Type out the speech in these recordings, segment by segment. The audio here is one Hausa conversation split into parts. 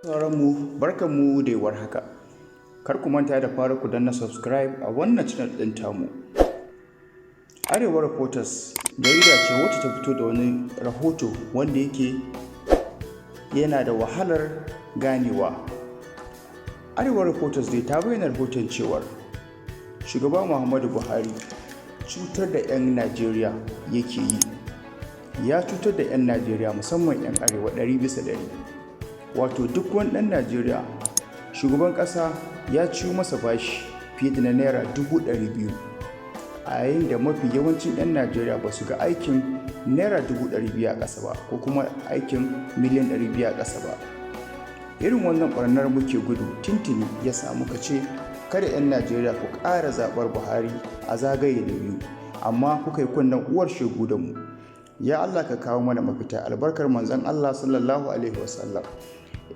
Sauranmu barkanmu da yawar haka. Kar ku manta da fara ku danna subscribe a wannan channel ɗin tamu. Arewa Reporters jarida ce wacce ta fito da wani rahoto wanda yake yana da wahalar ganewa. Arewa Reporters dai ta bayyana rahoton cewar shugaba Muhammadu Buhari cutar da 'yan Najeriya yake yi. Ya cutar da 'yan Najeriya musamman 'yan Arewa 100%. Wato duk wani ɗan Najeriya shugaban ƙasa ya ciyo masa bashi fiye da na naira 200,000 a yayin da mafi yawancin 'yan Najeriya ba su ga aikin naira 200,000 a ƙasa ba ko kuma aikin miliyan 200 a ƙasa ba. Irin wannan ɓarnar muke gudu tintini ya samu ce kada 'yan Najeriya ku ƙara zaɓar Buhari a zagaye da biyu, amma kuka yi kunnen uwar shegu da mu. Ya Allah ka kawo mana mafita albarkar manzon Allah sallallahu alaihi wasallam.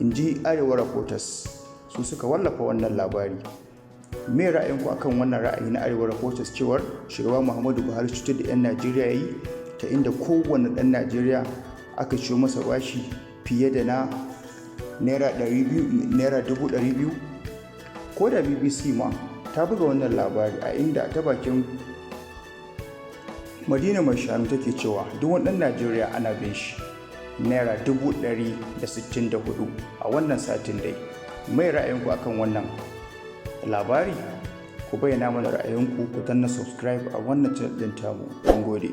In ji Arewa Reporters, su suka wallafa wannan labari. Me ra'ayinku akan wannan ra'ayi na Arewa Reporters cewar shugaba Muhammadu Buhari cutar da 'yan Najeriya yi, ta inda kowane ɗan Najeriya aka ciyo masa bashi fiye da na naira 200,000? Ko da BBC ma ta buga wannan labari a inda ta bakin Madina mai shanu take cewa duk wani ɗan Najeriya ana bin shi naira 164 a wannan satin dai. Mai ra'ayinku akan wannan labari? Ku bayyana mana ra'ayinku ku danna subscribe a wannan channel ɗin tamu. Mun gode.